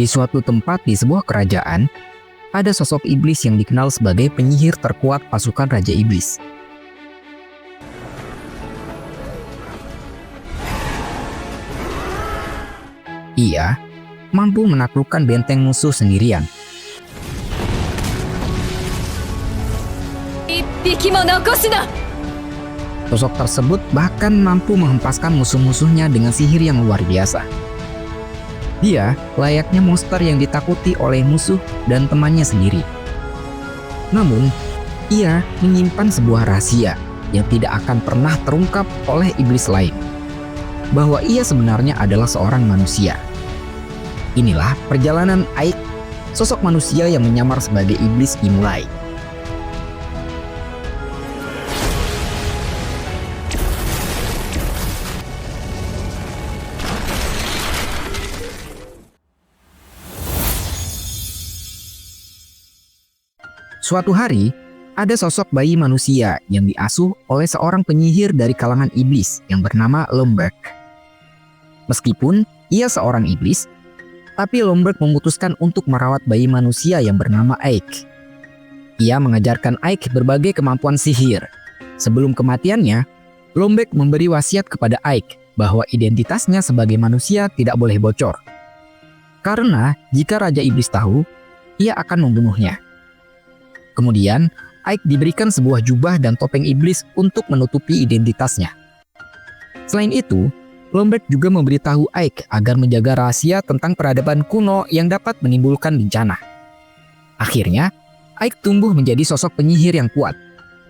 Di suatu tempat di sebuah kerajaan, ada sosok iblis yang dikenal sebagai penyihir terkuat pasukan Raja Iblis. Ia mampu menaklukkan benteng musuh sendirian. Sosok tersebut bahkan mampu menghempaskan musuh-musuhnya dengan sihir yang luar biasa. Dia layaknya monster yang ditakuti oleh musuh dan temannya sendiri. Namun, ia menyimpan sebuah rahasia yang tidak akan pernah terungkap oleh iblis lain, bahwa ia sebenarnya adalah seorang manusia. Inilah perjalanan Ike, sosok manusia yang menyamar sebagai iblis, dimulai. Suatu hari, ada sosok bayi manusia yang diasuh oleh seorang penyihir dari kalangan iblis yang bernama Lomberg. Meskipun ia seorang iblis, tapi Lomberg memutuskan untuk merawat bayi manusia yang bernama Ike. Ia mengajarkan Ike berbagai kemampuan sihir. Sebelum kematiannya, Lomberg memberi wasiat kepada Ike bahwa identitasnya sebagai manusia tidak boleh bocor. Karena jika Raja Iblis tahu, ia akan membunuhnya. Kemudian, Ike diberikan sebuah jubah dan topeng iblis untuk menutupi identitasnya. Selain itu, Lomberg juga memberitahu Ike agar menjaga rahasia tentang peradaban kuno yang dapat menimbulkan bencana. Akhirnya, Ike tumbuh menjadi sosok penyihir yang kuat.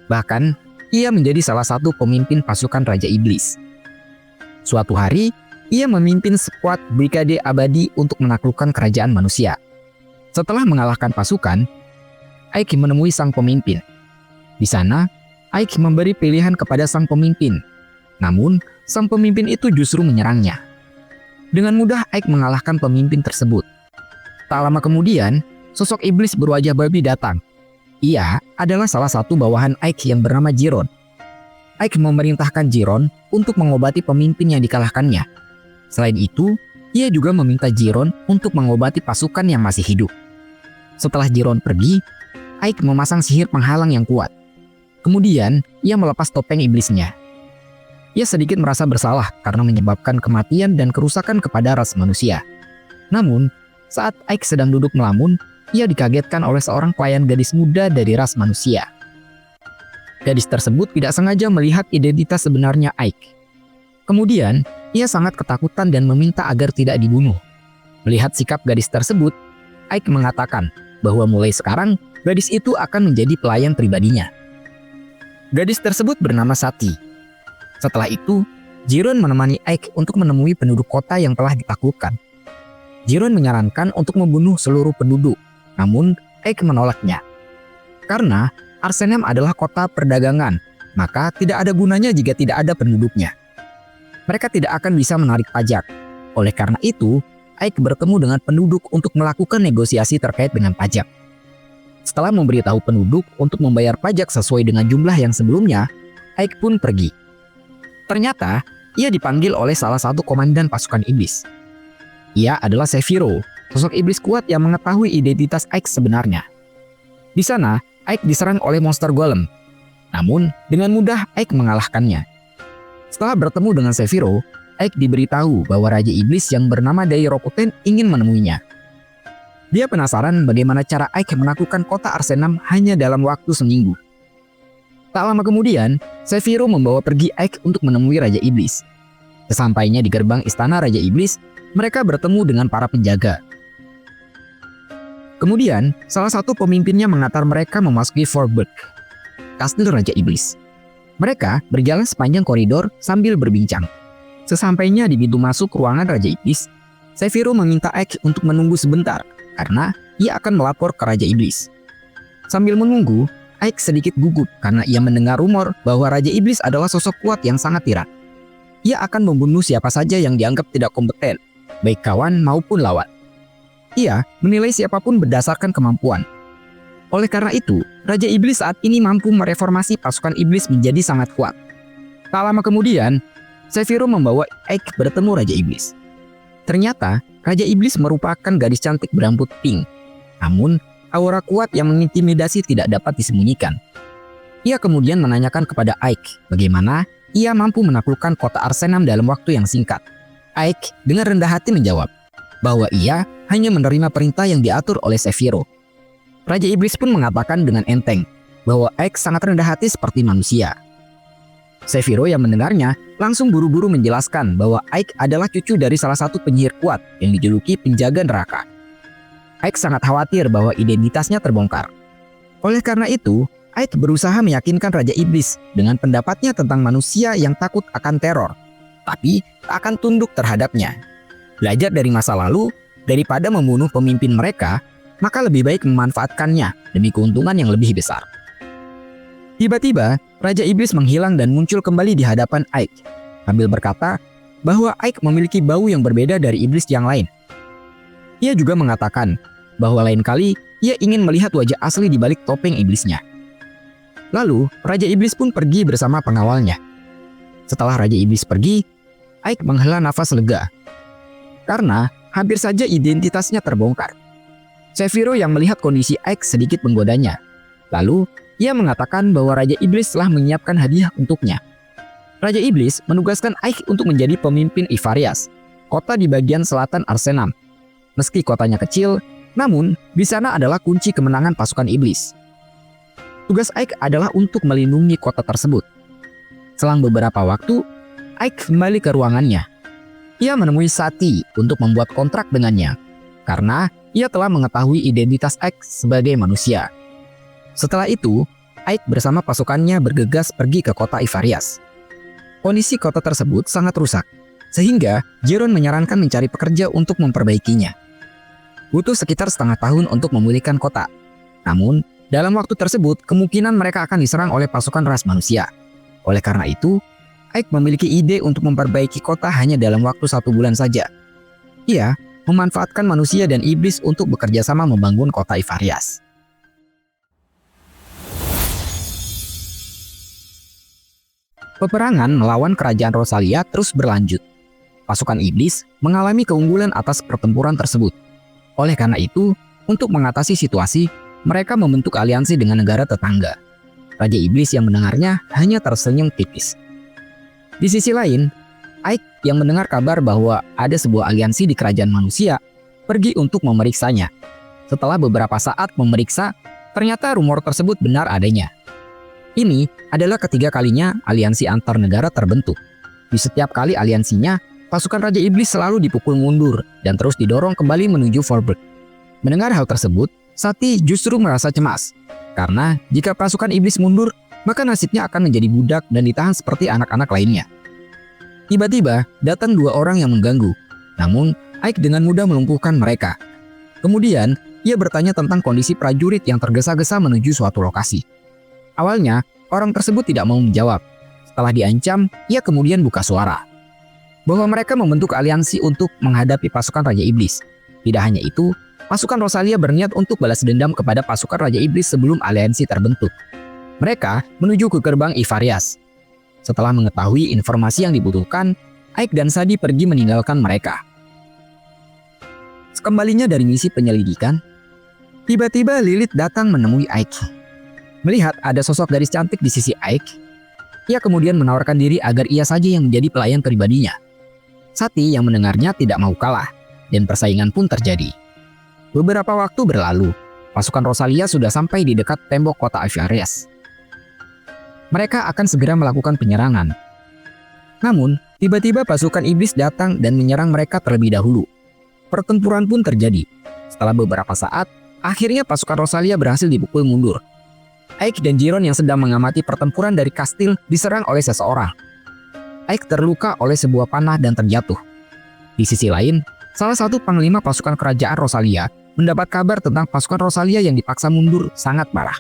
Bahkan, ia menjadi salah satu pemimpin pasukan Raja Iblis. Suatu hari, ia memimpin skuad Brigade Abadi untuk menaklukkan kerajaan manusia. Setelah mengalahkan pasukan, Ike menemui sang pemimpin. Di sana, Ike memberi pilihan kepada sang pemimpin. Namun, sang pemimpin itu justru menyerangnya. Dengan mudah, Ike mengalahkan pemimpin tersebut. Tak lama kemudian, sosok iblis berwajah babi datang. Ia adalah salah satu bawahan Ike yang bernama Jiron. Ike memerintahkan Jiron untuk mengobati pemimpin yang dikalahkannya. Selain itu, ia juga meminta Jiron untuk mengobati pasukan yang masih hidup. Setelah Jiron pergi, Ike memasang sihir penghalang yang kuat. Kemudian, ia melepas topeng iblisnya. Ia sedikit merasa bersalah karena menyebabkan kematian dan kerusakan kepada ras manusia. Namun, saat Ike sedang duduk melamun, ia dikagetkan oleh seorang pelayan gadis muda dari ras manusia. Gadis tersebut tidak sengaja melihat identitas sebenarnya Ike. Kemudian, ia sangat ketakutan dan meminta agar tidak dibunuh. Melihat sikap gadis tersebut, Ike mengatakan bahwa mulai sekarang, gadis itu akan menjadi pelayan pribadinya. Gadis tersebut bernama Sati. Setelah itu, Jiron menemani Ike untuk menemui penduduk kota yang telah ditaklukkan. Jiron menyarankan untuk membunuh seluruh penduduk, namun Ike menolaknya. Karena Arsenem adalah kota perdagangan, maka tidak ada gunanya jika tidak ada penduduknya. Mereka tidak akan bisa menarik pajak. Oleh karena itu, Ike bertemu dengan penduduk untuk melakukan negosiasi terkait dengan pajak. Setelah memberitahu penduduk untuk membayar pajak sesuai dengan jumlah yang sebelumnya, Ike pun pergi. Ternyata, ia dipanggil oleh salah satu komandan pasukan iblis. Ia adalah Sephiro, sosok iblis kuat yang mengetahui identitas Ike sebenarnya. Di sana, Ike diserang oleh monster golem. Namun, dengan mudah Ike mengalahkannya. Setelah bertemu dengan Sephiro, Ike diberitahu bahwa Raja Iblis yang bernama Dairokuten ingin menemuinya. Dia penasaran bagaimana cara Ike menaklukkan kota Arsenam hanya dalam waktu seminggu. Tak lama kemudian, Sephiro membawa pergi Ike untuk menemui Raja Iblis. Sesampainya di gerbang istana Raja Iblis, mereka bertemu dengan para penjaga. Kemudian, salah satu pemimpinnya mengantar mereka memasuki Forberg, kastil Raja Iblis. Mereka berjalan sepanjang koridor sambil berbincang. Sesampainya di pintu masuk ruangan Raja Iblis, Sephiro meminta Ike untuk menunggu sebentar karena ia akan melapor ke Raja Iblis. Sambil menunggu, Ike sedikit gugup karena ia mendengar rumor bahwa Raja Iblis adalah sosok kuat yang sangat tiran. Ia akan membunuh siapa saja yang dianggap tidak kompeten, baik kawan maupun lawan. Ia menilai siapapun berdasarkan kemampuan. Oleh karena itu, Raja Iblis saat ini mampu mereformasi pasukan iblis menjadi sangat kuat. Tak lama kemudian, Sephiro membawa Ike bertemu Raja Iblis. Ternyata, Raja Iblis merupakan gadis cantik berambut pink. Namun, aura kuat yang mengintimidasi tidak dapat disembunyikan. Ia kemudian menanyakan kepada Ike bagaimana ia mampu menaklukkan kota Arsenam dalam waktu yang singkat. Ike dengan rendah hati menjawab bahwa ia hanya menerima perintah yang diatur oleh Sephiroth. Raja Iblis pun mengatakan dengan enteng bahwa Ike sangat rendah hati seperti manusia. Sephiroth yang mendengarnya langsung buru-buru menjelaskan bahwa Ike adalah cucu dari salah satu penyihir kuat yang dijuluki penjaga neraka. Ike sangat khawatir bahwa identitasnya terbongkar. Oleh karena itu, Ike berusaha meyakinkan Raja Iblis dengan pendapatnya tentang manusia yang takut akan teror, tapi tak akan tunduk terhadapnya. Belajar dari masa lalu, daripada membunuh pemimpin mereka, maka lebih baik memanfaatkannya demi keuntungan yang lebih besar. Tiba-tiba, Raja Iblis menghilang dan muncul kembali di hadapan Ike, sambil berkata bahwa Ike memiliki bau yang berbeda dari iblis yang lain. Ia juga mengatakan bahwa lain kali ia ingin melihat wajah asli di balik topeng iblisnya. Lalu, Raja Iblis pun pergi bersama pengawalnya. Setelah Raja Iblis pergi, Ike menghela nafas lega. Karena hampir saja identitasnya terbongkar. Sephiroth yang melihat kondisi Ike sedikit menggodanya. Lalu, ia mengatakan bahwa Raja Iblis telah menyiapkan hadiah untuknya. Raja Iblis menugaskan Ike untuk menjadi pemimpin Ivarias, kota di bagian selatan Arsenam. Meski kotanya kecil, namun di sana adalah kunci kemenangan pasukan iblis. Tugas Ike adalah untuk melindungi kota tersebut. Selang beberapa waktu, Ike kembali ke ruangannya. Ia menemui Sati untuk membuat kontrak dengannya, karena ia telah mengetahui identitas Ike sebagai manusia. Setelah itu, Ike bersama pasukannya bergegas pergi ke kota Ivarias. Kondisi kota tersebut sangat rusak, sehingga Jeron menyarankan mencari pekerja untuk memperbaikinya. Butuh sekitar setengah tahun untuk memulihkan kota. Namun, dalam waktu tersebut, kemungkinan mereka akan diserang oleh pasukan ras manusia. Oleh karena itu, Ike memiliki ide untuk memperbaiki kota hanya dalam waktu 1 bulan saja. Ia memanfaatkan manusia dan iblis untuk bekerja sama membangun kota Ivarias. Peperangan melawan kerajaan Rosalia terus berlanjut. Pasukan iblis mengalami keunggulan atas pertempuran tersebut. Oleh karena itu, untuk mengatasi situasi, mereka membentuk aliansi dengan negara tetangga. Raja Iblis yang mendengarnya hanya tersenyum tipis. Di sisi lain, Ike yang mendengar kabar bahwa ada sebuah aliansi di kerajaan manusia, pergi untuk memeriksanya. Setelah beberapa saat memeriksa, ternyata rumor tersebut benar adanya. Ini adalah ketiga kalinya aliansi antar negara terbentuk. Di setiap kali aliansinya, pasukan Raja Iblis selalu dipukul mundur dan terus didorong kembali menuju Forberg. Mendengar hal tersebut, Sati justru merasa cemas. Karena jika pasukan iblis mundur, maka nasibnya akan menjadi budak dan ditahan seperti anak-anak lainnya. Tiba-tiba, datang 2 orang yang mengganggu. Namun, Ike dengan mudah melumpuhkan mereka. Kemudian, ia bertanya tentang kondisi prajurit yang tergesa-gesa menuju suatu lokasi. Awalnya, orang tersebut tidak mau menjawab. Setelah diancam, ia kemudian buka suara bahwa mereka membentuk aliansi untuk menghadapi pasukan Raja Iblis. Tidak hanya itu, pasukan Rosalia berniat untuk balas dendam kepada pasukan Raja Iblis sebelum aliansi terbentuk. Mereka menuju ke gerbang Ivarias. Setelah mengetahui informasi yang dibutuhkan, Ike dan Sadi pergi meninggalkan mereka. Sekembalinya dari misi penyelidikan, tiba-tiba Lilith datang menemui Ike. Melihat ada sosok gadis cantik di sisi Ike, ia kemudian menawarkan diri agar ia saja yang menjadi pelayan pribadinya. Sati yang mendengarnya tidak mau kalah, dan persaingan pun terjadi. Beberapa waktu berlalu, pasukan Rosalia sudah sampai di dekat tembok kota Ivarias. Mereka akan segera melakukan penyerangan. Namun, tiba-tiba pasukan iblis datang dan menyerang mereka terlebih dahulu. Pertempuran pun terjadi. Setelah beberapa saat, akhirnya pasukan Rosalia berhasil dipukul mundur. Ike dan Jeron yang sedang mengamati pertempuran dari kastil diserang oleh seseorang. Ike terluka oleh sebuah panah dan terjatuh. Di sisi lain, salah satu panglima pasukan kerajaan Rosalia mendapat kabar tentang pasukan Rosalia yang dipaksa mundur sangat parah.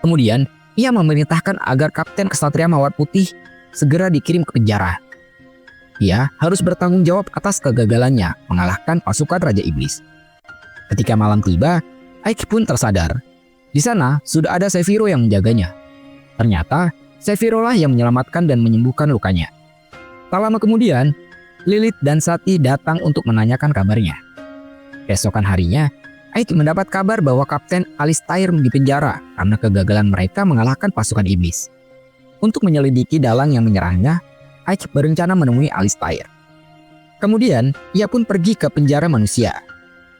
Kemudian, ia memerintahkan agar Kapten Kesatria Mawar Putih segera dikirim ke penjara. Ia harus bertanggung jawab atas kegagalannya mengalahkan pasukan Raja Iblis. Ketika malam tiba, Ike pun tersadar. Di sana sudah ada Sephiroth yang menjaganya. Ternyata Sephiroth lah yang menyelamatkan dan menyembuhkan lukanya. Tak lama kemudian, Lilith dan Sati datang untuk menanyakan kabarnya. Keesokan harinya, Ike mendapat kabar bahwa Kapten Alistair dipenjara karena kegagalan mereka mengalahkan pasukan iblis. Untuk menyelidiki dalang yang menyerangnya, Ike berencana menemui Alistair. Kemudian, ia pun pergi ke penjara manusia.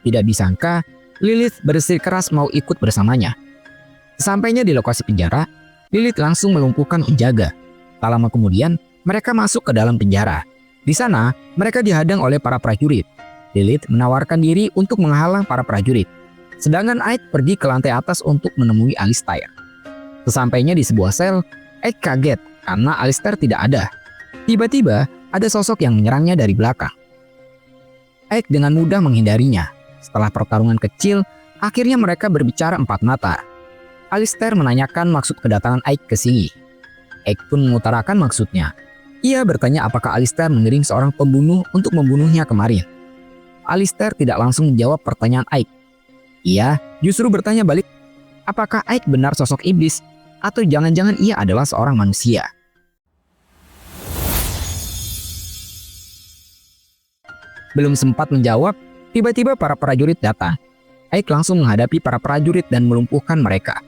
Tidak disangka, Lilith bersikeras mau ikut bersamanya. Sesampainya di lokasi penjara, Lilith langsung melumpuhkan penjaga. Tak lama kemudian, mereka masuk ke dalam penjara. Di sana, mereka dihadang oleh para prajurit. Lilith menawarkan diri untuk menghalang para prajurit. Sedangkan Ike pergi ke lantai atas untuk menemui Alistair. Sesampainya di sebuah sel, Ike kaget karena Alistair tidak ada. Tiba-tiba, ada sosok yang menyerangnya dari belakang. Ike dengan mudah menghindarinya. Setelah pertarungan kecil, akhirnya mereka berbicara empat mata. Alistair menanyakan maksud kedatangan Ike ke sini. Ike pun mengutarakan maksudnya. Ia bertanya apakah Alistair mengirim seorang pembunuh untuk membunuhnya kemarin. Alistair tidak langsung menjawab pertanyaan Ike. Ia justru bertanya balik, apakah Ike benar sosok iblis atau jangan-jangan ia adalah seorang manusia. Belum sempat menjawab, tiba-tiba para prajurit datang. Ike langsung menghadapi para prajurit dan melumpuhkan mereka.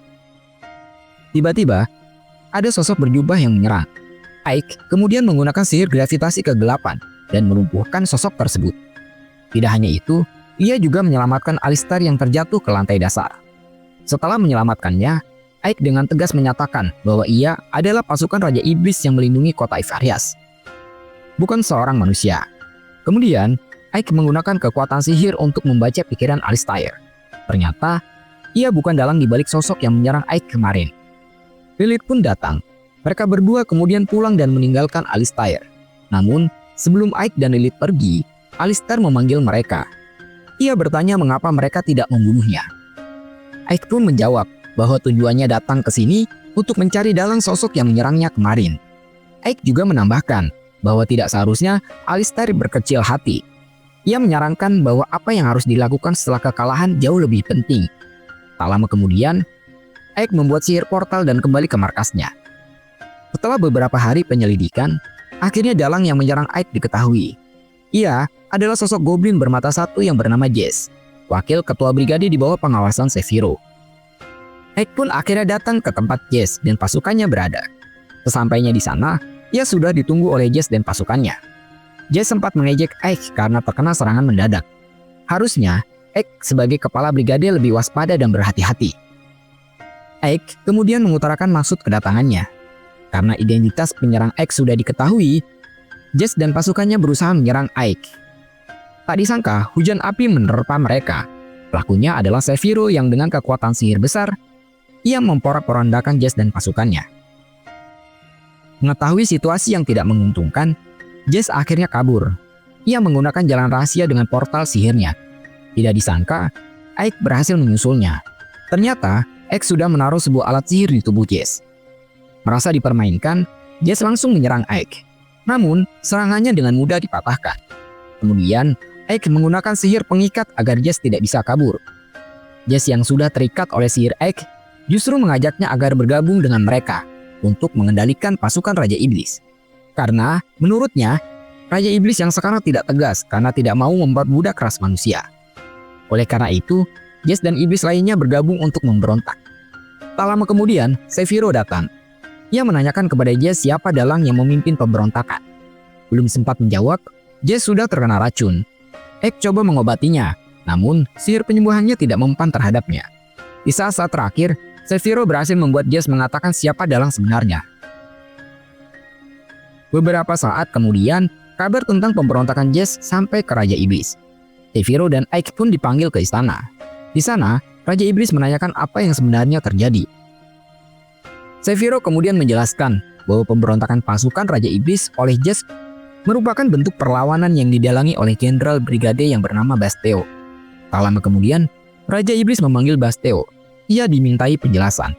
Tiba-tiba, ada sosok berjubah yang menyerang. Ike kemudian menggunakan sihir gravitasi kegelapan dan melumpuhkan sosok tersebut. Tidak hanya itu, ia juga menyelamatkan Alistair yang terjatuh ke lantai dasar. Setelah menyelamatkannya, Ike dengan tegas menyatakan bahwa ia adalah pasukan Raja Iblis yang melindungi kota Ivarias, bukan seorang manusia. Kemudian, Ike menggunakan kekuatan sihir untuk membaca pikiran Alistair. Ternyata, ia bukan dalang dibalik sosok yang menyerang Ike kemarin. Lilith pun datang. Mereka berdua kemudian pulang dan meninggalkan Alistair. Namun, sebelum Ike dan Lilith pergi, Alistair memanggil mereka. Ia bertanya mengapa mereka tidak membunuhnya. Ike pun menjawab bahwa tujuannya datang ke sini untuk mencari dalang sosok yang menyerangnya kemarin. Ike juga menambahkan bahwa tidak seharusnya Alistair berkecil hati. Ia menyarankan bahwa apa yang harus dilakukan setelah kekalahan jauh lebih penting. Tak lama kemudian, Ike membuat sihir portal dan kembali ke markasnya. Setelah beberapa hari penyelidikan, akhirnya dalang yang menyerang Ike diketahui. Ia adalah sosok goblin bermata satu yang bernama Jess, wakil ketua brigade di bawah pengawasan Sephiroth. Ike pun akhirnya datang ke tempat Jess dan pasukannya berada. Sesampainya di sana, ia sudah ditunggu oleh Jess dan pasukannya. Jess sempat mengejek Ike karena terkena serangan mendadak. Harusnya, Ike sebagai kepala brigade lebih waspada dan berhati-hati. Ike kemudian mengutarakan maksud kedatangannya. Karena identitas penyerang Ike sudah diketahui, Jess dan pasukannya berusaha menyerang Ike. Tak disangka, hujan api menerpa mereka. Pelakunya adalah Sephiroth yang dengan kekuatan sihir besar, ia memporak-porandakan Jess dan pasukannya. Mengetahui situasi yang tidak menguntungkan, Jess akhirnya kabur. Ia menggunakan jalan rahasia dengan portal sihirnya. Tidak disangka, Ike berhasil menyusulnya. Ternyata, Ike sudah menaruh sebuah alat sihir di tubuh Jess. Merasa dipermainkan, Jess langsung menyerang Ike. Namun, serangannya dengan mudah dipatahkan. Kemudian, Ike menggunakan sihir pengikat agar Jess tidak bisa kabur. Jess yang sudah terikat oleh sihir Ike justru mengajaknya agar bergabung dengan mereka untuk mengendalikan pasukan Raja Iblis. Karena, menurutnya, Raja Iblis yang sekarang tidak tegas karena tidak mau memperbudak ras manusia. Oleh karena itu, Jess dan iblis lainnya bergabung untuk memberontak. Tak lama kemudian, Sephiroth datang. Ia menanyakan kepada Jess siapa dalang yang memimpin pemberontakan. Belum sempat menjawab, Jess sudah terkena racun. Ike coba mengobatinya, namun sihir penyembuhannya tidak mempan terhadapnya. Di saat-saat terakhir, Sephiroth berhasil membuat Jess mengatakan siapa dalang sebenarnya. Beberapa saat kemudian, kabar tentang pemberontakan Jess sampai ke Raja Iblis. Sephiroth dan Ike pun dipanggil ke istana. Di sana, Raja Iblis menanyakan apa yang sebenarnya terjadi. Sephiroth kemudian menjelaskan bahwa pemberontakan pasukan Raja Iblis oleh Jess merupakan bentuk perlawanan yang didalangi oleh Jenderal Brigade yang bernama Basteo. Tak lama kemudian, Raja Iblis memanggil Basteo. Ia dimintai penjelasan.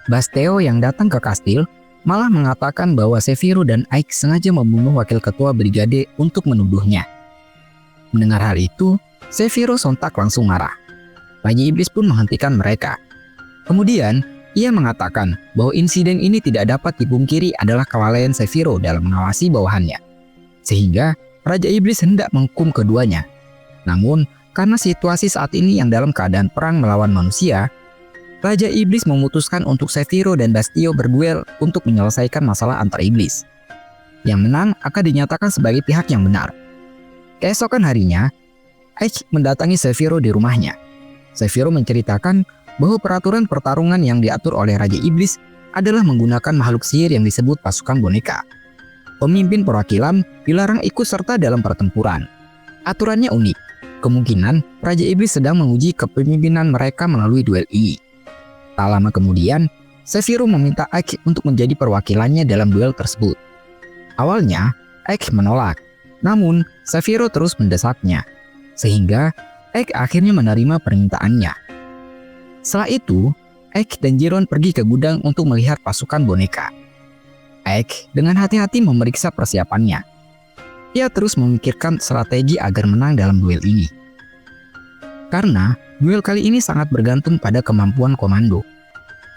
Basteo yang datang ke kastil malah mengatakan bahwa Sephiroth dan Ike sengaja membunuh wakil ketua brigade untuk menuduhnya. Mendengar hal itu, Sephiroth sontak langsung marah. Raja Iblis pun menghentikan mereka. Kemudian, Ia mengatakan bahwa insiden ini tidak dapat dipungkiri adalah kelalaian Sephiroth dalam mengawasi bawahannya, sehingga Raja Iblis hendak menghukum keduanya. Namun, karena situasi saat ini yang dalam keadaan perang melawan manusia, Raja Iblis memutuskan untuk Sephiroth dan Bastio berduel untuk menyelesaikan masalah antar iblis. Yang menang akan dinyatakan sebagai pihak yang benar. Keesokan harinya, Ike mendatangi Sephiroth di rumahnya. Sephiroth menceritakan bahwa peraturan pertarungan yang diatur oleh Raja Iblis adalah menggunakan makhluk sihir yang disebut pasukan boneka. Pemimpin perwakilan dilarang ikut serta dalam pertempuran. Aturannya unik. Kemungkinan Raja Iblis sedang menguji kepemimpinan mereka melalui duel ini. Tak lama kemudian, Sephiroth meminta Ike untuk menjadi perwakilannya dalam duel tersebut. Awalnya, Ike menolak. Namun, Sephiroth terus mendesaknya, sehingga Ike akhirnya menerima permintaannya. Setelah itu, Ike dan Jiron pergi ke gudang untuk melihat pasukan boneka. Ike dengan hati-hati memeriksa persiapannya. Ia terus memikirkan strategi agar menang dalam duel ini. Karena duel kali ini sangat bergantung pada kemampuan komando.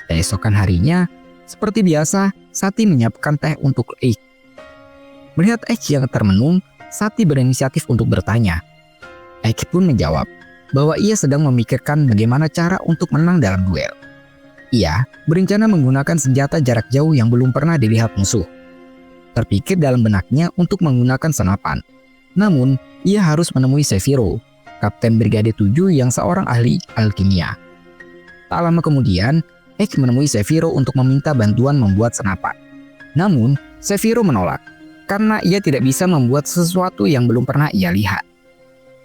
Keesokan harinya, seperti biasa, Sati menyiapkan teh untuk Ike. Melihat Ike yang termenung, Sati berinisiatif untuk bertanya. Ike pun menjawab bahwa ia sedang memikirkan bagaimana cara untuk menang dalam duel. Ia berencana menggunakan senjata jarak jauh yang belum pernah dilihat musuh. Terpikir dalam benaknya untuk menggunakan senapan. Namun, ia harus menemui Sephiroth, Kapten Brigade 7 yang seorang ahli alkimia. Tak lama kemudian, Ike menemui Sephiroth untuk meminta bantuan membuat senapan. Namun, Sephiroth menolak karena ia tidak bisa membuat sesuatu yang belum pernah ia lihat.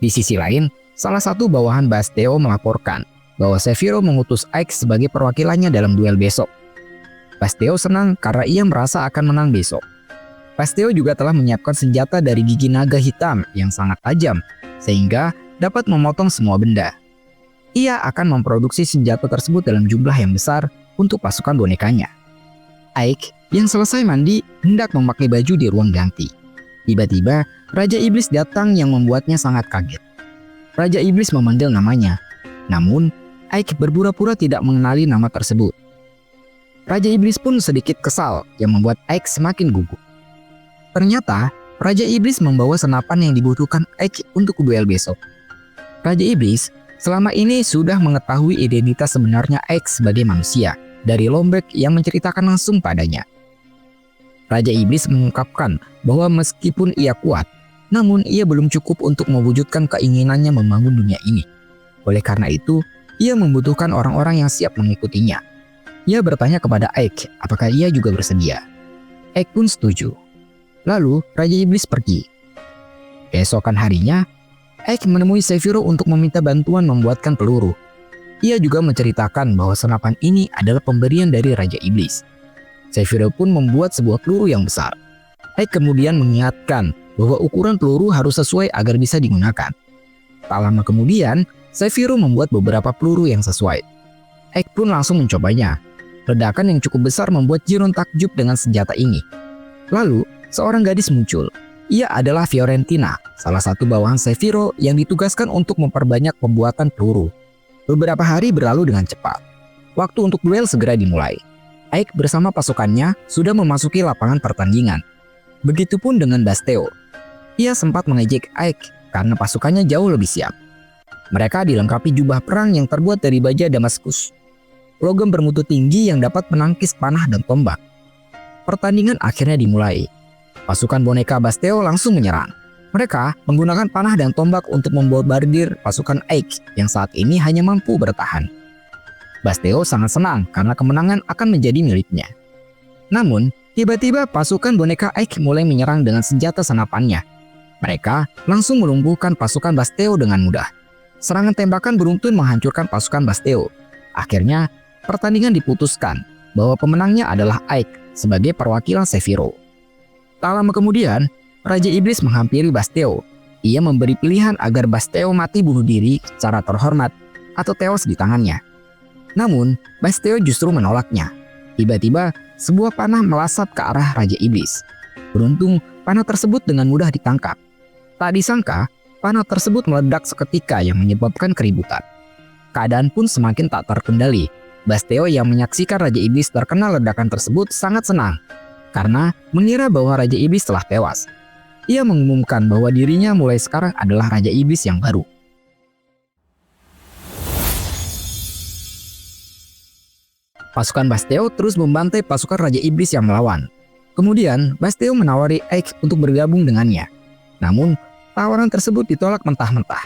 Di sisi lain, salah satu bawahan Bastio melaporkan bahwa Sephiroth mengutus Ike sebagai perwakilannya dalam duel besok. Bastio senang karena ia merasa akan menang besok. Bastio juga telah menyiapkan senjata dari gigi naga hitam yang sangat tajam, sehingga dapat memotong semua benda. Ia akan memproduksi senjata tersebut dalam jumlah yang besar untuk pasukan bonekanya. Ike yang selesai mandi hendak memakai baju di ruang ganti. Tiba-tiba, Raja Iblis datang yang membuatnya sangat kaget. Raja Iblis memanggil namanya, namun Ike berpura-pura tidak mengenali nama tersebut. Raja Iblis pun sedikit kesal yang membuat Ike semakin gugup. Ternyata, Raja Iblis membawa senapan yang dibutuhkan Ike untuk duel besok. Raja Iblis selama ini sudah mengetahui identitas sebenarnya Ike sebagai manusia dari Lombax yang menceritakan langsung padanya. Raja Iblis mengungkapkan bahwa meskipun ia kuat, namun ia belum cukup untuk mewujudkan keinginannya membangun dunia ini. Oleh karena itu, ia membutuhkan orang-orang yang siap mengikutinya. Ia bertanya kepada Ike apakah ia juga bersedia. Ike pun setuju. Lalu Raja Iblis pergi. Keesokan harinya, Ike menemui Sephiroth untuk meminta bantuan membuatkan peluru. Ia juga menceritakan bahwa senapan ini adalah pemberian dari Raja Iblis. Sephiroth pun membuat sebuah peluru yang besar. Ike kemudian mengingatkan bahwa ukuran peluru harus sesuai agar bisa digunakan. Tak lama kemudian, Sephiroth membuat beberapa peluru yang sesuai. Ike pun langsung mencobanya. Ledakan yang cukup besar membuat Jiron takjub dengan senjata ini. Lalu, seorang gadis muncul. Ia adalah Fiorentina, salah satu bawahan Sephiroth yang ditugaskan untuk memperbanyak pembuatan peluru. Beberapa hari berlalu dengan cepat. Waktu untuk duel segera dimulai. Ike bersama pasukannya sudah memasuki lapangan pertandingan. Begitupun dengan Bastio. Ia sempat mengejek Ike karena pasukannya jauh lebih siap. Mereka dilengkapi jubah perang yang terbuat dari baja Damaskus, logam bermutu tinggi yang dapat menangkis panah dan tombak. Pertandingan akhirnya dimulai. Pasukan boneka Bastio langsung menyerang. Mereka menggunakan panah dan tombak untuk membombardir pasukan Ike yang saat ini hanya mampu bertahan. Bastio sangat senang karena kemenangan akan menjadi miliknya. Namun, tiba-tiba pasukan boneka Ike mulai menyerang dengan senjata senapannya. Mereka langsung melumpuhkan pasukan Bastio dengan mudah. Serangan tembakan beruntun menghancurkan pasukan Bastio. Akhirnya, pertandingan diputuskan bahwa pemenangnya adalah Ike sebagai perwakilan Sephiroth. Tak lama kemudian, Raja Iblis menghampiri Bastio. Ia memberi pilihan agar Bastio mati bunuh diri secara terhormat atau tewas di tangannya. Namun, Bastio justru menolaknya. Tiba-tiba, sebuah panah melasap ke arah Raja Iblis. Beruntung, panah tersebut dengan mudah ditangkap. Tak disangka, panah tersebut meledak seketika yang menyebabkan keributan. Keadaan pun semakin tak terkendali. Basteo yang menyaksikan Raja Iblis terkena ledakan tersebut sangat senang karena mengira bahwa Raja Iblis telah tewas. Ia mengumumkan bahwa dirinya mulai sekarang adalah Raja Iblis yang baru. Pasukan Basteo terus membantai pasukan Raja Iblis yang melawan. Kemudian, Basteo menawari Ike untuk bergabung dengannya. Namun, tawaran tersebut ditolak mentah-mentah.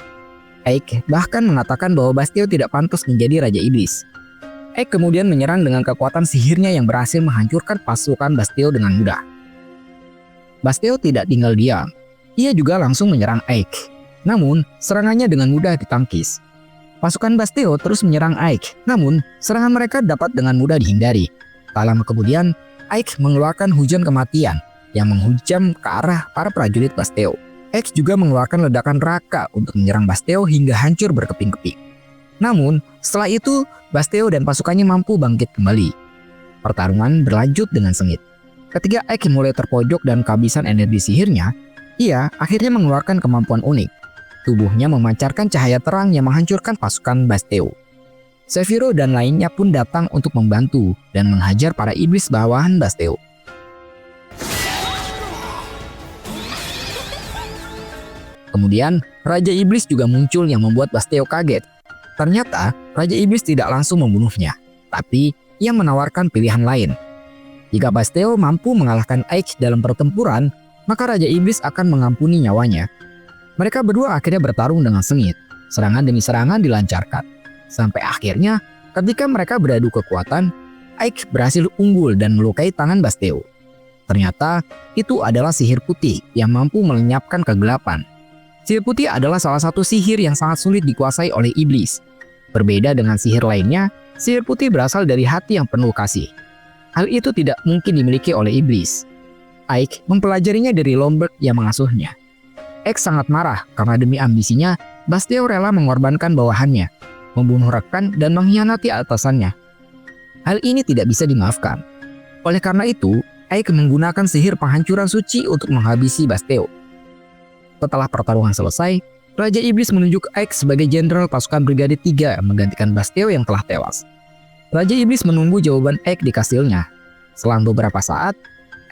Ike bahkan mengatakan bahwa Basteo tidak pantas menjadi Raja Iblis. Ike kemudian menyerang dengan kekuatan sihirnya yang berhasil menghancurkan pasukan Basteo dengan mudah. Basteo tidak tinggal diam. Ia juga langsung menyerang Ike. Namun, serangannya dengan mudah ditangkis. Pasukan Basteo terus menyerang Ike, namun serangan mereka dapat dengan mudah dihindari. Tak lama kemudian, Ike mengeluarkan hujan kematian yang menghujam ke arah para prajurit Basteo. Ike juga mengeluarkan ledakan neraka untuk menyerang Basteo hingga hancur berkeping-keping. Namun, setelah itu, Basteo dan pasukannya mampu bangkit kembali. Pertarungan berlanjut dengan sengit. Ketika Ike mulai terpojok dan kehabisan energi sihirnya, ia akhirnya mengeluarkan kemampuan unik. Tubuhnya memancarkan cahaya terang yang menghancurkan pasukan Basteo. Sephiroth dan lainnya pun datang untuk membantu dan menghajar para iblis bawahan Basteo. Kemudian, Raja Iblis juga muncul yang membuat Basteo kaget. Ternyata, Raja Iblis tidak langsung membunuhnya, tapi ia menawarkan pilihan lain. Jika Basteo mampu mengalahkan Ike dalam pertempuran, maka Raja Iblis akan mengampuni nyawanya. Mereka berdua akhirnya bertarung dengan sengit. Serangan demi serangan dilancarkan. Sampai akhirnya, ketika mereka beradu kekuatan, Ike berhasil unggul dan melukai tangan Basteo. Ternyata, itu adalah sihir putih yang mampu melenyapkan kegelapan. Sihir putih adalah salah satu sihir yang sangat sulit dikuasai oleh iblis. Berbeda dengan sihir lainnya, sihir putih berasal dari hati yang penuh kasih. Hal itu tidak mungkin dimiliki oleh iblis. Ike mempelajarinya dari Lomberg yang mengasuhnya. Ike sangat marah karena demi ambisinya, Basteo rela mengorbankan bawahannya, membunuh rekan dan mengkhianati atasannya. Hal ini tidak bisa dimaafkan. Oleh karena itu, Ike menggunakan sihir penghancuran suci untuk menghabisi Basteo. Setelah pertarungan selesai, Raja Iblis menunjuk Ike sebagai jenderal pasukan Brigade 3 menggantikan Basteo yang telah tewas. Raja Iblis menunggu jawaban Ike di kastilnya. Selang beberapa saat,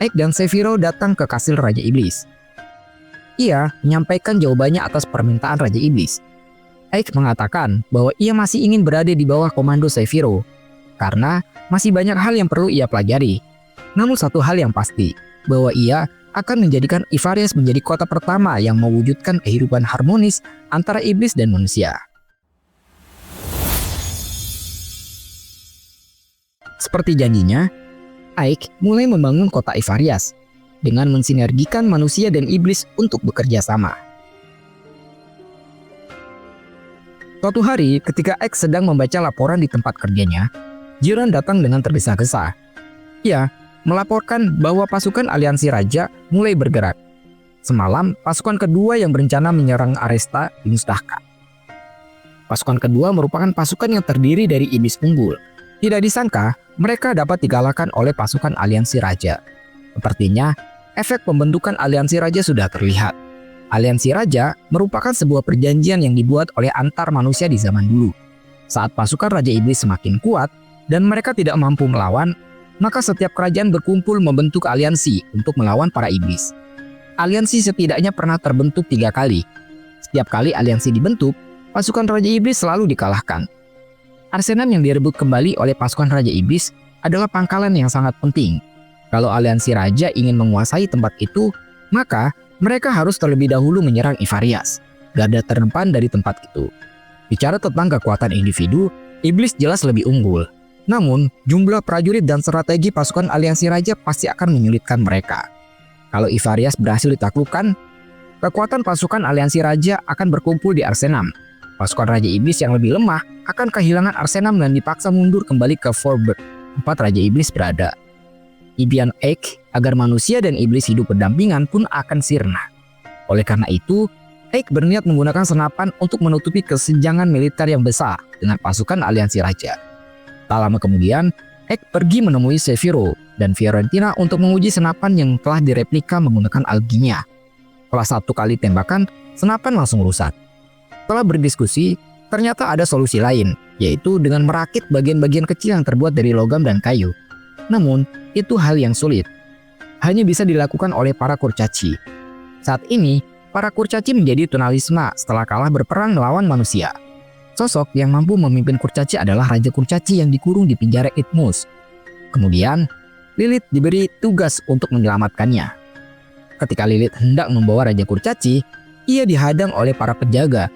Ike dan Sephiroth datang ke kastil Raja Iblis. Ia menyampaikan jawabannya atas permintaan Raja Iblis. Ike mengatakan bahwa ia masih ingin berada di bawah komando Sephiroth karena masih banyak hal yang perlu ia pelajari. Namun satu hal yang pasti, bahwa ia akan menjadikan Ivarias menjadi kota pertama yang mewujudkan kehidupan harmonis antara iblis dan manusia. Seperti janjinya, Ike mulai membangun kota Ivarias dengan mensinergikan manusia dan iblis untuk bekerja sama. Suatu hari, ketika Ike sedang membaca laporan di tempat kerjanya, Jiren datang dengan tergesa-gesa. Ia melaporkan bahwa pasukan aliansi raja mulai bergerak. Semalam, pasukan kedua yang berencana menyerang Aresta dimusnahkan. Pasukan kedua merupakan pasukan yang terdiri dari iblis unggul. Tidak disangka, mereka dapat dikalahkan oleh pasukan aliansi raja. Sepertinya, efek pembentukan aliansi raja sudah terlihat. Aliansi raja merupakan sebuah perjanjian yang dibuat oleh antar manusia di zaman dulu. Saat pasukan Raja Iblis semakin kuat dan mereka tidak mampu melawan, maka setiap kerajaan berkumpul membentuk aliansi untuk melawan para iblis. Aliansi setidaknya pernah terbentuk 3 kali. Setiap kali aliansi dibentuk, pasukan Raja Iblis selalu dikalahkan. Arsenam yang direbut kembali oleh pasukan Raja Iblis adalah pangkalan yang sangat penting. Kalau aliansi raja ingin menguasai tempat itu, maka mereka harus terlebih dahulu menyerang Ivarias, garda terdepan dari tempat itu. Bicara tentang kekuatan individu, iblis jelas lebih unggul. Namun, jumlah prajurit dan strategi pasukan aliansi raja pasti akan menyulitkan mereka. Kalau Ivarias berhasil ditaklukkan, kekuatan pasukan aliansi raja akan berkumpul di Arsenam. Pasukan Raja Iblis yang lebih lemah akan kehilangan Arsenam dan dipaksa mundur kembali ke Forberg, tempat Raja Iblis berada. Impian Ike agar manusia dan iblis hidup berdampingan pun akan sirna. Oleh karena itu, Ike berniat menggunakan senapan untuk menutupi kesenjangan militer yang besar dengan pasukan aliansi raja. Tak lama kemudian, Ike pergi menemui Sephiroth dan Fiorentina untuk menguji senapan yang telah direplika menggunakan alginya. Setelah 1 kali tembakan, senapan langsung rusak. Setelah berdiskusi, ternyata ada solusi lain, yaitu dengan merakit bagian-bagian kecil yang terbuat dari logam dan kayu. Namun, itu hal yang sulit. Hanya bisa dilakukan oleh para kurcaci. Saat ini, para kurcaci menjadi tunalisma setelah kalah berperang melawan manusia. Sosok yang mampu memimpin kurcaci adalah Raja Kurcaci yang dikurung di penjara Itmus. Kemudian, Lilith diberi tugas untuk menyelamatkannya. Ketika Lilith hendak membawa Raja Kurcaci, ia dihadang oleh para penjaga.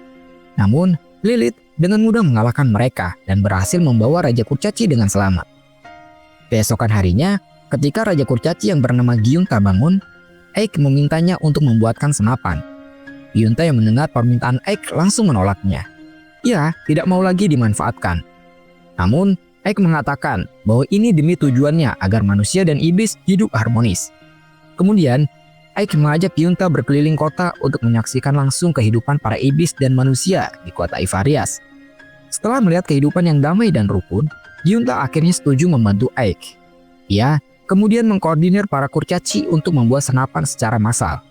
Namun, Lilith dengan mudah mengalahkan mereka dan berhasil membawa Raja Kurcaci dengan selamat. Keesokan harinya, ketika Raja Kurcaci yang bernama Giunta bangun, Eik memintanya untuk membuatkan senapan. Giunta yang mendengar permintaan Eik langsung menolaknya. Ia tidak mau lagi dimanfaatkan. Namun, Eik mengatakan bahwa ini demi tujuannya agar manusia dan iblis hidup harmonis. Kemudian, Eik mengajak Giunta berkeliling kota untuk menyaksikan langsung kehidupan para iblis dan manusia di kota Ivarias. Setelah melihat kehidupan yang damai dan rukun, Giunta akhirnya setuju membantu Eik. Ia kemudian mengkoordinir para kurcaci untuk membuat senapan secara massal.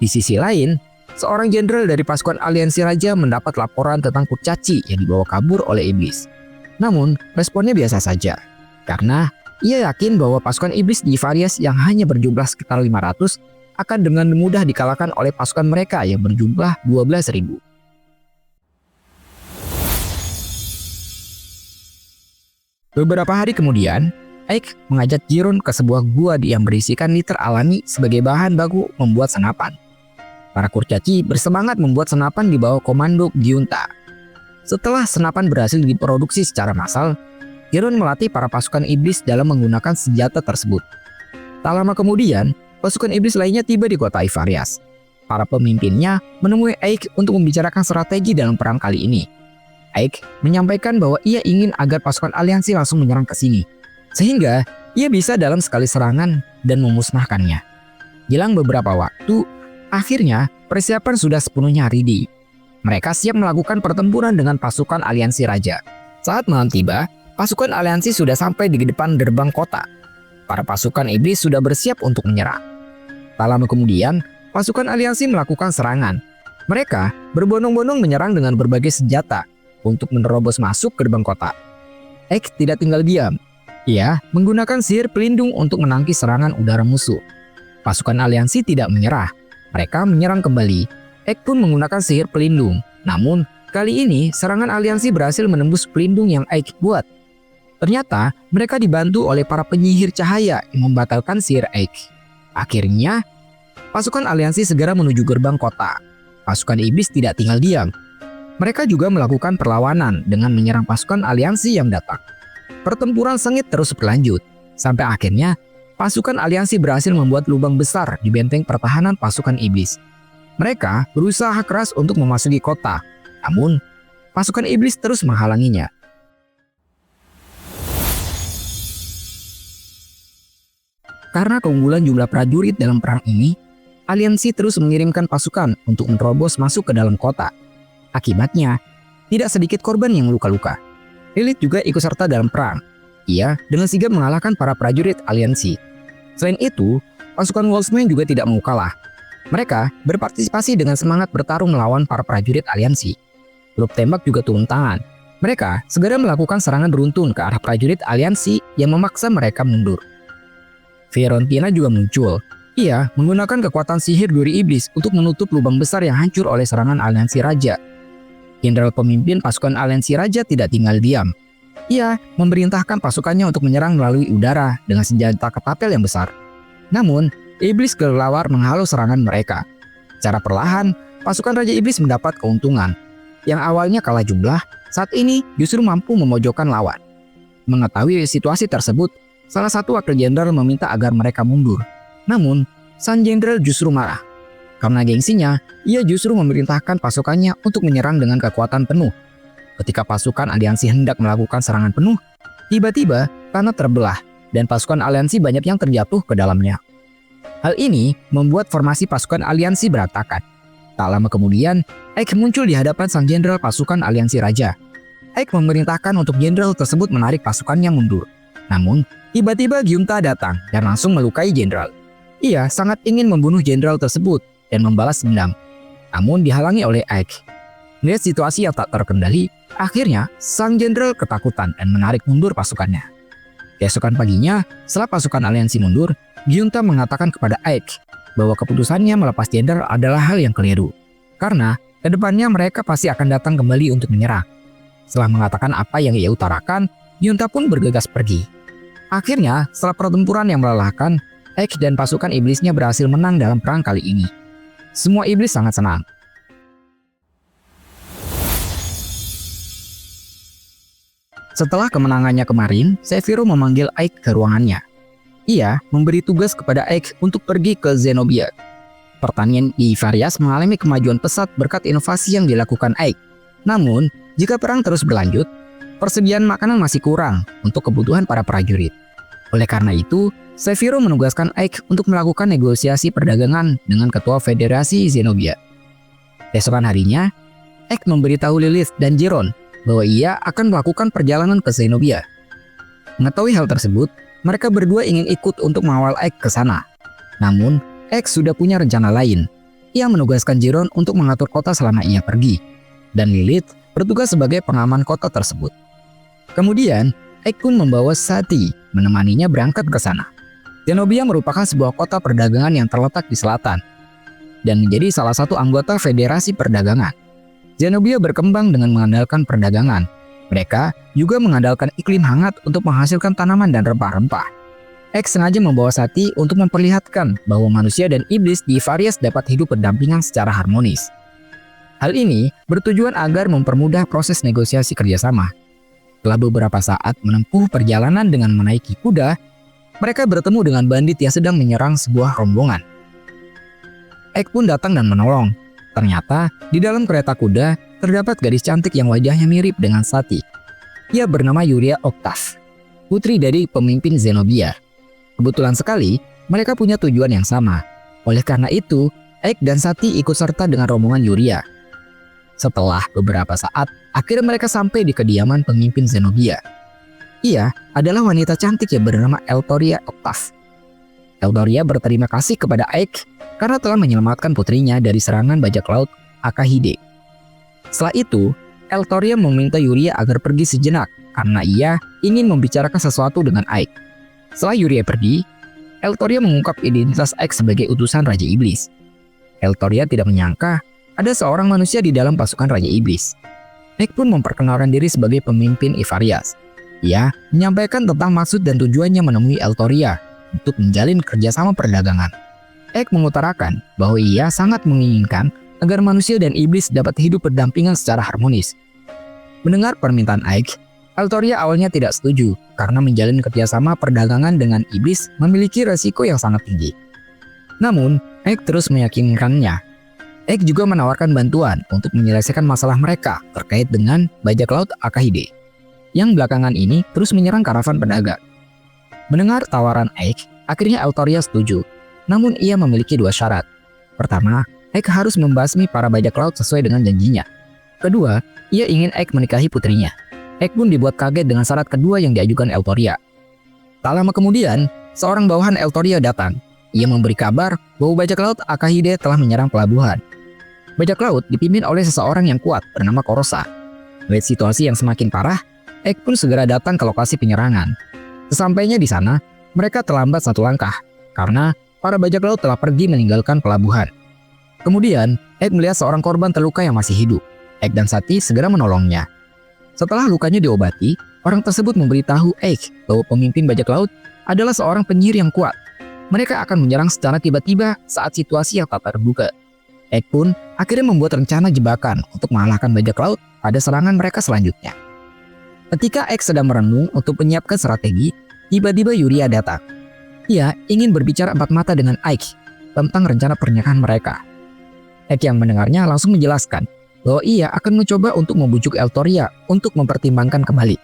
Di sisi lain, seorang jenderal dari pasukan aliansi raja mendapat laporan tentang kurcaci yang dibawa kabur oleh iblis. Namun, responnya biasa saja, karena ia yakin bahwa pasukan iblis di Ivarias yang hanya berjumlah sekitar 500 akan dengan mudah dikalahkan oleh pasukan mereka yang berjumlah 12.000. Beberapa hari kemudian, Eik mengajak Giron ke sebuah gua yang berisikan niter alami sebagai bahan baku membuat senapan. Para kurcaci bersemangat membuat senapan di bawah komando Giunta. Setelah senapan berhasil diproduksi secara massal, Giron melatih para pasukan iblis dalam menggunakan senjata tersebut. Tak lama kemudian, pasukan iblis lainnya tiba di kota Ivarias. Para pemimpinnya menemui Eik untuk membicarakan strategi dalam perang kali ini. Eik menyampaikan bahwa ia ingin agar pasukan aliansi langsung menyerang ke sini, sehingga ia bisa dalam sekali serangan dan memusnahkannya. Jelang beberapa waktu, akhirnya persiapan sudah sepenuhnya ready. Mereka siap melakukan pertempuran dengan pasukan aliansi raja. Saat malam tiba, pasukan aliansi sudah sampai di depan gerbang kota. Para pasukan iblis sudah bersiap untuk menyerang. Tak lama kemudian, pasukan aliansi melakukan serangan. Mereka berbondong-bondong menyerang dengan berbagai senjata untuk menerobos masuk gerbang kota. Eik tidak tinggal diam. Ia menggunakan sihir pelindung untuk menangkis serangan udara musuh. Pasukan aliansi tidak menyerah. Mereka menyerang kembali. Eik pun menggunakan sihir pelindung. Namun, kali ini serangan aliansi berhasil menembus pelindung yang Eik buat. Ternyata, mereka dibantu oleh para penyihir cahaya yang membatalkan sihir Eik. Akhirnya, pasukan aliansi segera menuju gerbang kota. Pasukan iblis tidak tinggal diam. Mereka juga melakukan perlawanan dengan menyerang pasukan aliansi yang datang. Pertempuran sengit terus berlanjut, sampai akhirnya pasukan aliansi berhasil membuat lubang besar di benteng pertahanan pasukan iblis. Mereka berusaha keras untuk memasuki kota, namun pasukan iblis terus menghalanginya. Karena keunggulan jumlah prajurit dalam perang ini, aliansi terus mengirimkan pasukan untuk menerobos masuk ke dalam kota. Akibatnya, tidak sedikit korban yang luka-luka. Lilith juga ikut serta dalam perang. Ia dengan sigap mengalahkan para prajurit aliansi. Selain itu, pasukan Wolfsman juga tidak mau kalah. Mereka berpartisipasi dengan semangat bertarung melawan para prajurit aliansi. Grup tembak juga turun tangan. Mereka segera melakukan serangan beruntun ke arah prajurit aliansi yang memaksa mereka mundur. Fiorentina juga muncul. Ia menggunakan kekuatan sihir duri iblis untuk menutup lubang besar yang hancur oleh serangan aliansi raja. Jenderal pemimpin pasukan aliansi raja tidak tinggal diam. Ia memerintahkan pasukannya untuk menyerang melalui udara dengan senjata ketapel yang besar. Namun, iblis kelelawar menghalau serangan mereka. Secara perlahan, pasukan Raja Iblis mendapat keuntungan. Yang awalnya kalah jumlah, saat ini justru mampu memojokkan lawan. Mengetahui situasi tersebut, salah satu wakil jenderal meminta agar mereka mundur. Namun, sang jenderal justru marah. Karena gengsinya, ia justru memerintahkan pasukannya untuk menyerang dengan kekuatan penuh. Ketika pasukan aliansi hendak melakukan serangan penuh, tiba-tiba tanah terbelah dan pasukan aliansi banyak yang terjatuh ke dalamnya. Hal ini membuat formasi pasukan aliansi berantakan. Tak lama kemudian, Eik muncul di hadapan sang jenderal pasukan aliansi raja. Eik memerintahkan untuk jenderal tersebut menarik pasukannya mundur. Namun, tiba-tiba Giunta datang dan langsung melukai jenderal. Ia sangat ingin membunuh jenderal tersebut dan membalas dendam, namun dihalangi oleh Eik. Melihat situasi yang tak terkendali, akhirnya sang jenderal ketakutan dan menarik mundur pasukannya. Keesokan paginya, setelah pasukan aliansi mundur, Giunta mengatakan kepada Aik bahwa keputusannya melepas jenderal adalah hal yang keliru, karena kedepannya mereka pasti akan datang kembali untuk menyerang. Setelah mengatakan apa yang ia utarakan, Giunta pun bergegas pergi. Akhirnya, setelah pertempuran yang melelahkan, Aik dan pasukan iblisnya berhasil menang dalam perang kali ini. Semua iblis sangat senang. Setelah kemenangannya kemarin, Sephiroth memanggil Aik ke ruangannya. Ia memberi tugas kepada Aik untuk pergi ke Zenobia. Pertanian di Ivarias mengalami kemajuan pesat berkat inovasi yang dilakukan Aik. Namun, jika perang terus berlanjut, persediaan makanan masih kurang untuk kebutuhan para prajurit. Oleh karena itu, Sephiroth menugaskan Aik untuk melakukan negosiasi perdagangan dengan ketua Federasi Zenobia. Esokan harinya, Aik memberitahu Lilith dan Jiron bahwa ia akan melakukan perjalanan ke Zenobia. Mengetahui hal tersebut, mereka berdua ingin ikut untuk mengawal Aik ke sana. Namun, Aik sudah punya rencana lain. Ia menugaskan Jiron untuk mengatur kota selama ia pergi, dan Lilith bertugas sebagai pengaman kota tersebut. Kemudian, Aik pun membawa Sati menemaninya berangkat ke sana. Zenobia merupakan sebuah kota perdagangan yang terletak di selatan, dan menjadi salah satu anggota Federasi Perdagangan. Zenobia berkembang dengan mengandalkan perdagangan. Mereka juga mengandalkan iklim hangat untuk menghasilkan tanaman dan rempah-rempah. Aik sengaja membawa Sati untuk memperlihatkan bahwa manusia dan iblis di Ivarias dapat hidup berdampingan secara harmonis. Hal ini bertujuan agar mempermudah proses negosiasi kerjasama. Setelah beberapa saat menempuh perjalanan dengan menaiki kuda, mereka bertemu dengan bandit yang sedang menyerang sebuah rombongan. Aik pun datang dan menolong. Ternyata, di dalam kereta kuda, terdapat gadis cantik yang wajahnya mirip dengan Sati. Ia bernama Yuria Octave, putri dari pemimpin Zenobia. Kebetulan sekali, mereka punya tujuan yang sama. Oleh karena itu, Aik dan Sati ikut serta dengan rombongan Yuria. Setelah beberapa saat, akhirnya mereka sampai di kediaman pemimpin Zenobia. Ia adalah wanita cantik yang bernama Eltoria Octave. Eltoria berterima kasih kepada Aik karena telah menyelamatkan putrinya dari serangan bajak laut Akahide. Setelah itu, Eltoria meminta Yuria agar pergi sejenak karena ia ingin membicarakan sesuatu dengan Aik. Setelah Yuria pergi, Eltoria mengungkap identitas Aik sebagai utusan Raja Iblis. Eltoria tidak menyangka ada seorang manusia di dalam pasukan Raja Iblis. Aik pun memperkenalkan diri sebagai pemimpin Ivarias. Ia menyampaikan tentang maksud dan tujuannya menemui Eltoria untuk menjalin kerjasama perdagangan. Aik mengutarakan bahwa ia sangat menginginkan agar manusia dan iblis dapat hidup berdampingan secara harmonis. Mendengar permintaan Aik, Eltoria awalnya tidak setuju karena menjalin kerjasama perdagangan dengan iblis memiliki resiko yang sangat tinggi. Namun, Aik terus meyakinkannya. Aik juga menawarkan bantuan untuk menyelesaikan masalah mereka terkait dengan bajak laut Akahide, yang belakangan ini terus menyerang karavan pedagang. Mendengar tawaran Aik, akhirnya Eltoria setuju. Namun ia memiliki dua syarat. Pertama, Aik harus membasmi para bajak laut sesuai dengan janjinya. Kedua, ia ingin Aik menikahi putrinya. Aik pun dibuat kaget dengan syarat kedua yang diajukan Eltoria. Tak lama kemudian, seorang bawahan Eltoria datang. Ia memberi kabar bahwa bajak laut Akahide telah menyerang pelabuhan. Bajak laut dipimpin oleh seseorang yang kuat bernama Korosa. Melihat situasi yang semakin parah, Aik pun segera datang ke lokasi penyerangan. Sesampainya di sana, mereka terlambat satu langkah karena para bajak laut telah pergi meninggalkan pelabuhan. Kemudian, Aik melihat seorang korban terluka yang masih hidup. Aik dan Sati segera menolongnya. Setelah lukanya diobati, orang tersebut memberitahu Aik bahwa pemimpin bajak laut adalah seorang penyihir yang kuat. Mereka akan menyerang secara tiba-tiba saat situasi yang tak terduga. Aik pun akhirnya membuat rencana jebakan untuk mengalahkan bajak laut pada serangan mereka selanjutnya. Ketika Aik sedang merenung untuk menyiapkan strategi, tiba-tiba Yuria datang. Ia ingin berbicara empat mata dengan Aik tentang rencana pernikahan mereka. Aik yang mendengarnya langsung menjelaskan bahwa ia akan mencoba untuk membujuk Eltoria untuk mempertimbangkan kembali.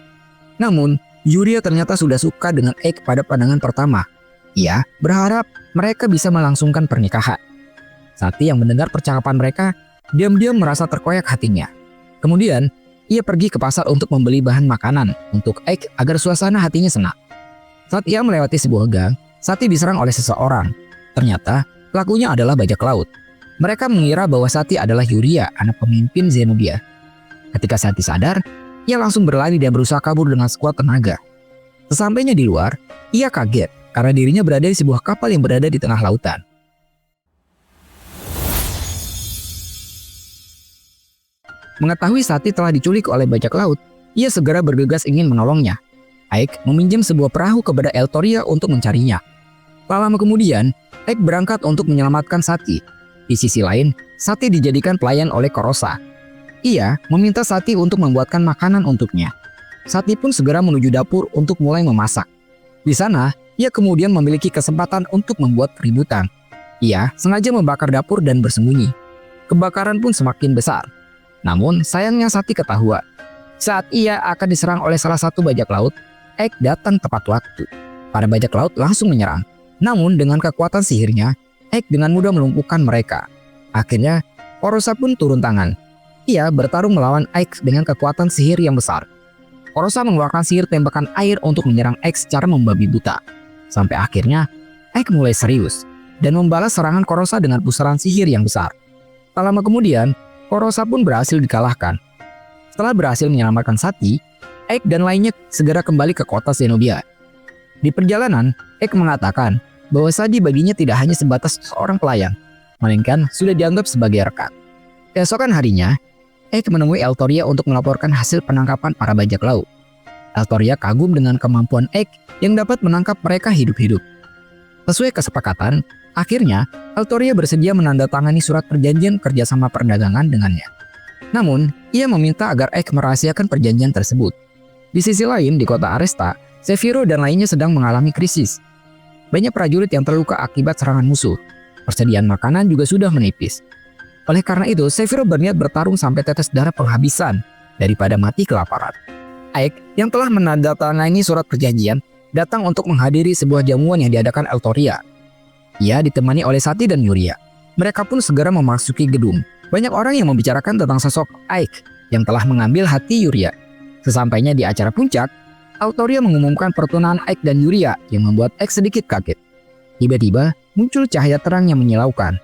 Namun, Yuria ternyata sudah suka dengan Aik pada pandangan pertama. Ia berharap mereka bisa melangsungkan pernikahan. Sati yang mendengar percakapan mereka, diam-diam merasa terkoyak hatinya. Kemudian, ia pergi ke pasar untuk membeli bahan makanan untuk Aik agar suasana hatinya senang. Saat ia melewati sebuah gang, Sati diserang oleh seseorang. Ternyata, pelakunya adalah bajak laut. Mereka mengira bahwa Sati adalah Yuria, anak pemimpin Zenobia. Ketika Sati sadar, ia langsung berlari dan berusaha kabur dengan sekuat tenaga. Sesampainya di luar, ia kaget karena dirinya berada di sebuah kapal yang berada di tengah lautan. Mengetahui Sati telah diculik oleh bajak laut, ia segera bergegas ingin menolongnya. Aik meminjam sebuah perahu kepada Eltoria untuk mencarinya. Tak lama kemudian, Aik berangkat untuk menyelamatkan Sati. Di sisi lain, Sati dijadikan pelayan oleh Korosa. Ia meminta Sati untuk membuatkan makanan untuknya. Sati pun segera menuju dapur untuk mulai memasak. Di sana, ia kemudian memiliki kesempatan untuk membuat keributan. Ia sengaja membakar dapur dan bersembunyi. Kebakaran pun semakin besar. Namun, sayangnya Sati ketahuan. Saat ia akan diserang oleh salah satu bajak laut, Aik datang tepat waktu. Para bajak laut langsung menyerang. Namun, dengan kekuatan sihirnya, Aik dengan mudah melumpuhkan mereka. Akhirnya, Korosa pun turun tangan. Ia bertarung melawan Aik dengan kekuatan sihir yang besar. Korosa mengeluarkan sihir tembakan air untuk menyerang Aik secara membabi buta. Sampai akhirnya, Aik mulai serius dan membalas serangan Korosa dengan pusaran sihir yang besar. Tak lama kemudian, Korosa pun berhasil dikalahkan. Setelah berhasil menyelamatkan Sati, Aik dan lainnya segera kembali ke kota Zenobia. Di perjalanan, Aik mengatakan bahwa Sadi baginya tidak hanya sebatas seorang pelayan, melainkan sudah dianggap sebagai rekan. Keesokan harinya, Aik menemui Eltoria untuk melaporkan hasil penangkapan para bajak laut. Eltoria kagum dengan kemampuan Aik yang dapat menangkap mereka hidup-hidup. Sesuai kesepakatan, akhirnya Eltoria bersedia menandatangani surat perjanjian kerjasama perdagangan dengannya. Namun, ia meminta agar Aik merahasiakan perjanjian tersebut. Di sisi lain, di kota Aresta, Seviro dan lainnya sedang mengalami krisis. Banyak prajurit yang terluka akibat serangan musuh. Persediaan makanan juga sudah menipis. Oleh karena itu, Seviro berniat bertarung sampai tetes darah penghabisan daripada mati kelaparan. Aik yang telah menandatangani surat perjanjian datang untuk menghadiri sebuah jamuan yang diadakan Eltoria. Ia ditemani oleh Sati dan Yuria. Mereka pun segera memasuki gedung. Banyak orang yang membicarakan tentang sosok Aik yang telah mengambil hati Yuria. Sesampainya di acara puncak, Eltoria mengumumkan pertunangan Aik dan Yuria yang membuat Aik sedikit kaget. Tiba-tiba muncul cahaya terang yang menyilaukan.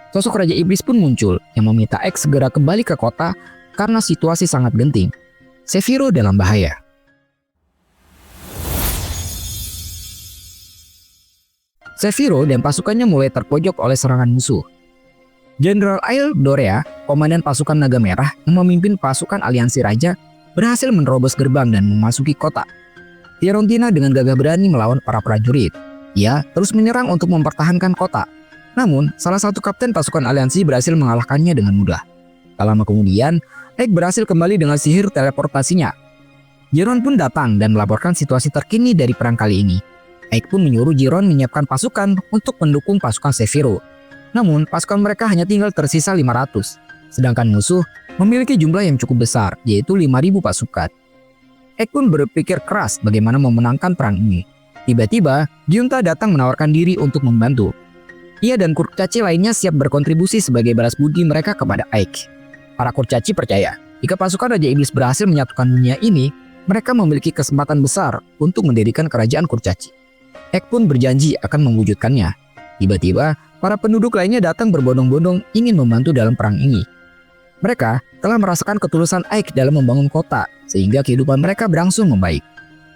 Sosok Raja Iblis pun muncul yang meminta Aik segera kembali ke kota karena situasi sangat genting. Seviro dalam bahaya. Seviro dan pasukannya mulai terpojok oleh serangan musuh. Jenderal Ail Dorea, komandan pasukan Naga Merah yang memimpin pasukan aliansi raja, berhasil menerobos gerbang dan memasuki kota. Fiorentina dengan gagah berani melawan para prajurit. Ia terus menyerang untuk mempertahankan kota. Namun, salah satu kapten pasukan aliansi berhasil mengalahkannya dengan mudah. Tak lama kemudian, Aik berhasil kembali dengan sihir teleportasinya. Jiron pun datang dan melaporkan situasi terkini dari perang kali ini. Aik pun menyuruh Jiron menyiapkan pasukan untuk mendukung pasukan Seviro. Namun, pasukan mereka hanya tinggal tersisa 500. Sedangkan musuh memiliki jumlah yang cukup besar, yaitu 5.000 pasukan. Aik pun berpikir keras bagaimana memenangkan perang ini. Tiba-tiba, Giunta datang menawarkan diri untuk membantu. Ia dan kurcaci lainnya siap berkontribusi sebagai balas budi mereka kepada Aik. Para kurcaci percaya, jika pasukan Raja Iblis berhasil menyatukan dunia ini, mereka memiliki kesempatan besar untuk mendirikan kerajaan kurcaci. Aik pun berjanji akan mewujudkannya. Tiba-tiba, para penduduk lainnya datang berbondong-bondong ingin membantu dalam perang ini. Mereka telah merasakan ketulusan Aik dalam membangun kota, sehingga kehidupan mereka berangsur membaik.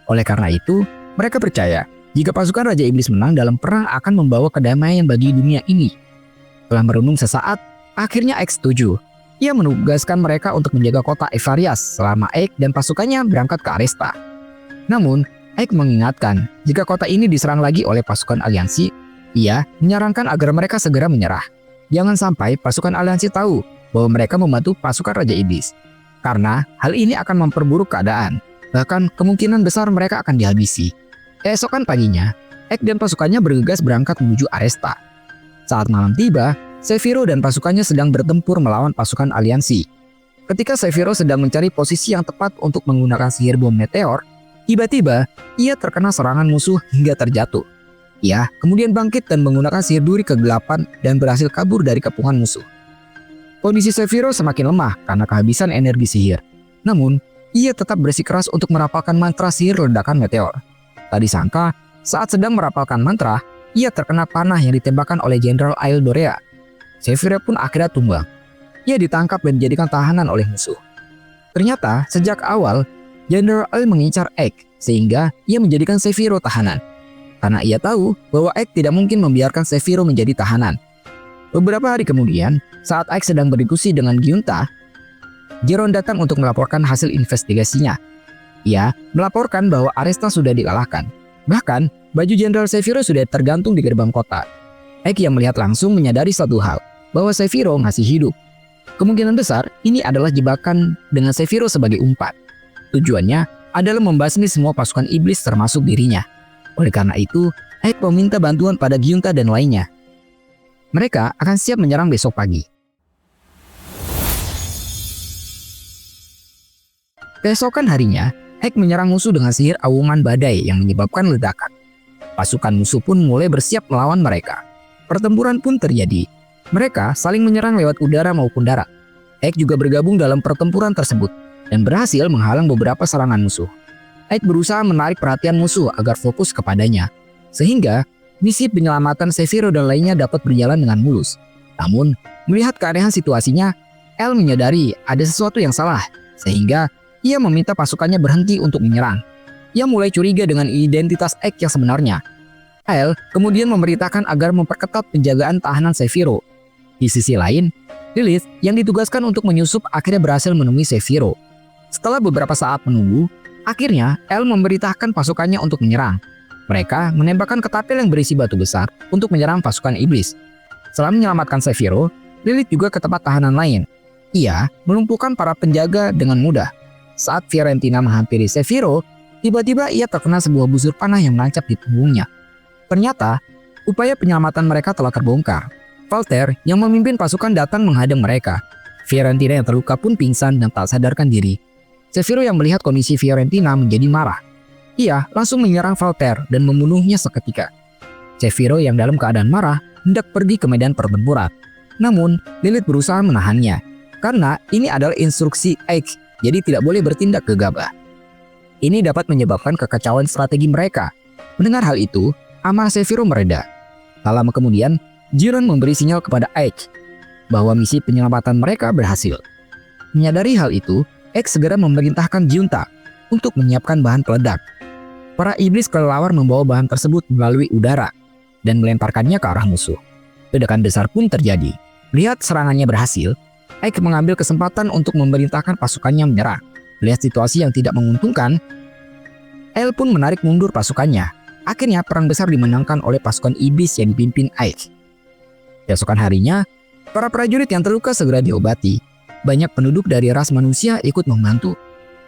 Oleh karena itu, mereka percaya jika pasukan Raja Iblis menang dalam perang akan membawa kedamaian bagi dunia ini. Setelah merenung sesaat, akhirnya Aik setuju. Ia menugaskan mereka untuk menjaga kota Evarias selama Aik dan pasukannya berangkat ke Aresta. Namun, Aik mengingatkan jika kota ini diserang lagi oleh pasukan aliansi, ia menyarankan agar mereka segera menyerah. Jangan sampai pasukan aliansi tahu bahwa mereka membantu pasukan Raja Iblis. Karena hal ini akan memperburuk keadaan. Bahkan kemungkinan besar mereka akan dihabisi. Keesokan paginya, Aik dan pasukannya bergegas berangkat menuju Aresta. Saat malam tiba, Seviro dan pasukannya sedang bertempur melawan pasukan aliansi. Ketika Seviro sedang mencari posisi yang tepat untuk menggunakan sihir bom meteor, tiba-tiba ia terkena serangan musuh hingga terjatuh. Ia kemudian bangkit dan menggunakan sihir duri kegelapan dan berhasil kabur dari kepungan musuh. Kondisi Seviro semakin lemah karena kehabisan energi sihir. Namun, ia tetap bersikeras untuk merapalkan mantra sihir ledakan meteor. Tak disangka, saat sedang merapalkan mantra, ia terkena panah yang ditembakkan oleh Jenderal Ail Dorea. Sephiroth pun akhirnya tumbang. Ia ditangkap dan dijadikan tahanan oleh musuh. Ternyata sejak awal General L mengincar Egg sehingga ia menjadikan Sephiroth tahanan. Karena ia tahu bahwa Egg tidak mungkin membiarkan Sephiroth menjadi tahanan. Beberapa hari kemudian, saat Egg sedang berdiskusi dengan Giunta, Jiron datang untuk melaporkan hasil investigasinya. Ia melaporkan bahwa Aresta sudah dikalahkan. Bahkan, baju Jenderal Sephiroth sudah tergantung di gerbang kota. Egg yang melihat langsung menyadari satu hal, bahwa Sephiroth masih hidup. Kemungkinan besar, ini adalah jebakan dengan Sephiroth sebagai umpan. Tujuannya adalah membasmi semua pasukan iblis termasuk dirinya. Oleh karena itu, Egg meminta bantuan pada Giunta dan lainnya. Mereka akan siap menyerang besok pagi. Keesokan harinya, Egg menyerang musuh dengan sihir auman badai yang menyebabkan ledakan. Pasukan musuh pun mulai bersiap melawan mereka. Pertempuran pun terjadi. Mereka saling menyerang lewat udara maupun darat. Egg juga bergabung dalam pertempuran tersebut dan berhasil menghalang beberapa serangan musuh. Egg berusaha menarik perhatian musuh agar fokus kepadanya, sehingga misi penyelamatan Sephiroth dan lainnya dapat berjalan dengan mulus. Namun, melihat keanehan situasinya, L menyadari ada sesuatu yang salah, sehingga ia meminta pasukannya berhenti untuk menyerang. Ia mulai curiga dengan identitas Egg yang sebenarnya. L kemudian memerintahkan agar memperketat penjagaan tahanan Sephiroth. Di sisi lain, Lilith yang ditugaskan untuk menyusup akhirnya berhasil menemui Sephiroth. Setelah beberapa saat menunggu, akhirnya L memerintahkan pasukannya untuk menyerang. Mereka menembakkan ketapel yang berisi batu besar untuk menyerang pasukan iblis. Setelah menyelamatkan Sephiroth, Lilith juga ke tempat tahanan lain. Ia melumpuhkan para penjaga dengan mudah. Saat Fiorentina menghampiri Sephiroth, tiba-tiba ia terkena sebuah busur panah yang menancap di punggungnya. Ternyata, upaya penyelamatan mereka telah terbongkar. Valter yang memimpin pasukan datang menghadang mereka. Fiorentina yang terluka pun pingsan dan tak sadarkan diri. Sephiroth yang melihat kondisi Fiorentina menjadi marah. Ia langsung menyerang Valter dan membunuhnya seketika. Sephiroth yang dalam keadaan marah hendak pergi ke medan pertempuran. Namun, Lilith berusaha menahannya. Karena ini adalah instruksi Egg, jadi tidak boleh bertindak gegabah. Ini dapat menyebabkan kekacauan strategi mereka. Mendengar hal itu, amarah Sephiroth mereda. Tak lama kemudian, Jiron memberi sinyal kepada Egg bahwa misi penyelamatan mereka berhasil. Menyadari hal itu, Egg segera memerintahkan Giunta untuk menyiapkan bahan peledak. Para iblis kelelawar membawa bahan tersebut melalui udara dan melemparkannya ke arah musuh. Ledakan besar pun terjadi. Lihat serangannya berhasil, Egg mengambil kesempatan untuk memerintahkan pasukannya menyerang. Melihat situasi yang tidak menguntungkan, L pun menarik mundur pasukannya. Akhirnya perang besar dimenangkan oleh pasukan iblis yang dipimpin Egg. Keesokan harinya, para prajurit yang terluka segera diobati. Banyak penduduk dari ras manusia ikut membantu.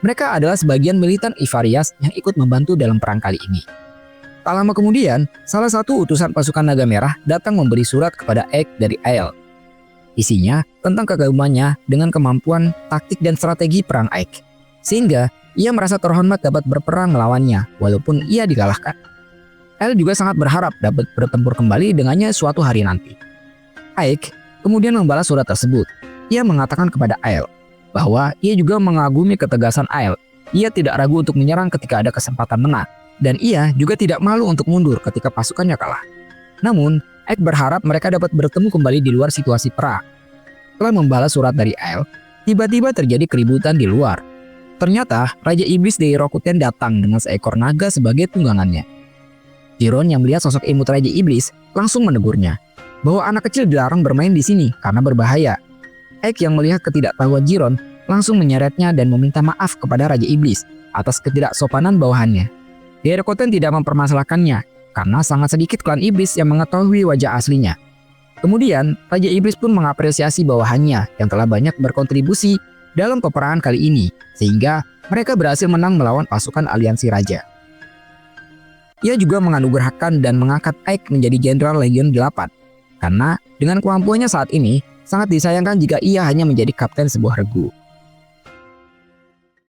Mereka adalah sebagian militan Ivarias yang ikut membantu dalam perang kali ini. Tak lama kemudian, salah satu utusan pasukan naga merah datang memberi surat kepada Egg dari L. Isinya tentang kekagumannya dengan kemampuan taktik dan strategi perang Egg. Sehingga ia merasa terhormat dapat berperang melawannya walaupun ia dikalahkan. L juga sangat berharap dapat bertempur kembali dengannya suatu hari nanti. Egg kemudian membalas surat tersebut. Ia mengatakan kepada L bahwa ia juga mengagumi ketegasan L. Ia tidak ragu untuk menyerang ketika ada kesempatan menang. Dan ia juga tidak malu untuk mundur ketika pasukannya kalah. Namun, Egg berharap mereka dapat bertemu kembali di luar situasi perang. Setelah membalas surat dari L, tiba-tiba terjadi keributan di luar. Ternyata, Raja Iblis dari Rokuten datang dengan seekor naga sebagai tunggangannya. Jiron yang melihat sosok imut Raja Iblis langsung menegurnya bahwa anak kecil dilarang bermain di sini karena berbahaya. Egg yang melihat ketidaktahuan Jiron langsung menyeretnya dan meminta maaf kepada Raja Iblis atas ketidaksopanan bawahannya. Rokuten tidak mempermasalahkannya karena sangat sedikit klan iblis yang mengetahui wajah aslinya. Kemudian, Raja Iblis pun mengapresiasi bawahannya yang telah banyak berkontribusi dalam peperangan kali ini, sehingga mereka berhasil menang melawan pasukan aliansi raja. Ia juga menganugerahkan dan mengangkat Egg menjadi Jenderal Legion 8, karena dengan kemampuannya saat ini, sangat disayangkan jika ia hanya menjadi kapten sebuah regu.